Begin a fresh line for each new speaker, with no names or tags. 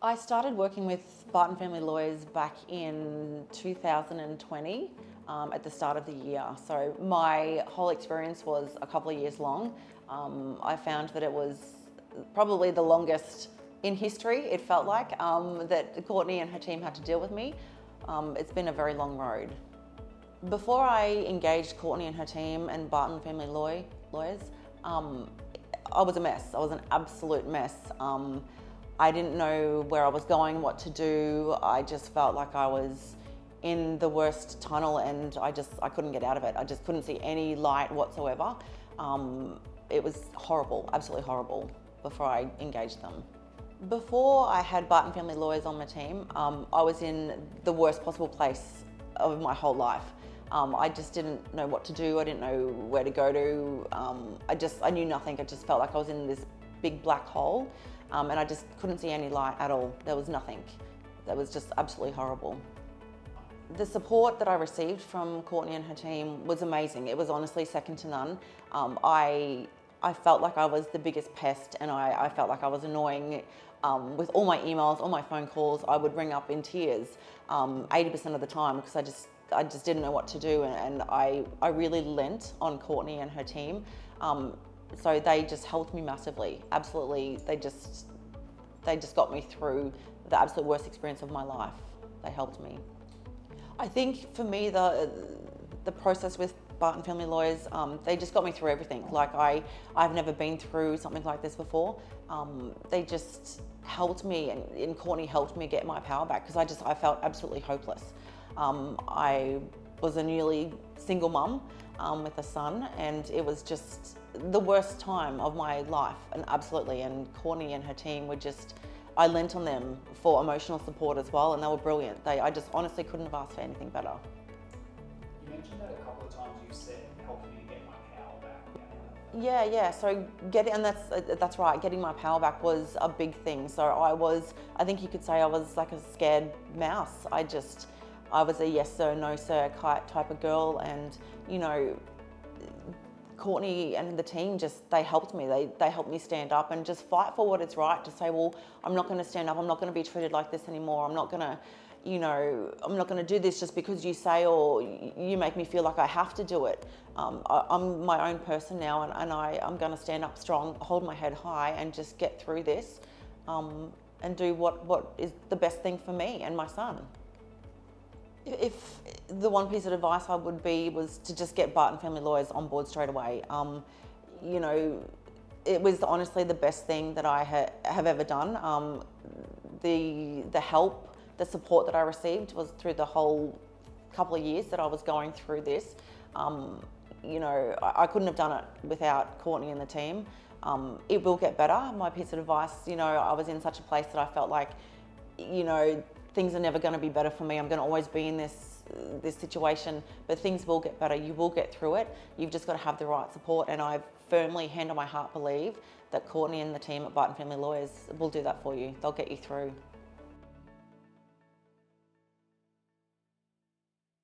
I started working with Barton Family Lawyers back in 2020 at the start of the year. So my whole experience was a couple of years long. I found that it was probably the longest in history, it felt like, that Courtney and her team had to deal with me. It's been a very long road. Before I engaged Courtney and her team and Barton Family Lawyers, I was a mess. I was an absolute mess. I didn't know where I was going, what to do. I just felt like I was in the worst tunnel and I couldn't get out of it. I just couldn't see any light whatsoever. It was horrible, absolutely horrible before I engaged them. Before I had Barton Family Lawyers on my team, I was in the worst possible place of my whole life. I just didn't know what to do. I didn't know where to go to. I knew nothing. I just felt like I was in this big black hole. And I just couldn't see any light at all. There was nothing. That was just absolutely horrible. The support that I received from Courtney and her team was amazing. It was honestly second to none. I felt like I was the biggest pest, and I felt like I was annoying with all my emails, all my phone calls. I would ring up in tears 80% of the time because I just didn't know what to do, and I really lent on Courtney and her team. So they just helped me massively. Absolutely, they just got me through the absolute worst experience of my life. They helped me. I think for me, the process with Barton Family Lawyers, they just got me through everything. Like I've never been through something like this before. They just helped me, and Courtney helped me get my power back because I felt absolutely hopeless. I was a newly single mum with a son, and it was just the worst time of my life, and absolutely. And Courtney and her team were I lent on them for emotional support as well, and they were brilliant. I just honestly couldn't have asked for anything better.
You mentioned that a couple of times. You said helping me get my power back.
Yeah. So that's right. Getting my power back was a big thing. So I think you could say I was like a scared mouse. I was a yes sir, no sir type of girl, and Courtney and the team they helped me. They helped me stand up and just fight for what is right, to say, well, I'm not going to stand up. I'm not going to be treated like this anymore. I'm not going to do this just because you say or you make me feel like I have to do it. I'm my own person now, and I'm going to stand up strong, hold my head high, and just get through this and do what is the best thing for me and my son. If the one piece of advice I would was to just get Barton Family Lawyers on board straight away. It was honestly the best thing that I have ever done. The help, the support that I received was through the whole couple of years that I was going through this. I couldn't have done it without Courtney and the team. It will get better. My piece of advice, I was in such a place that I felt like, things are never going to be better for me. I'm going to always be in this situation, but things will get better. You will get through it. You've just got to have the right support, and I firmly, hand on my heart, believe that Courtney and the team at Barton Family Lawyers will do that for you. They'll get you through.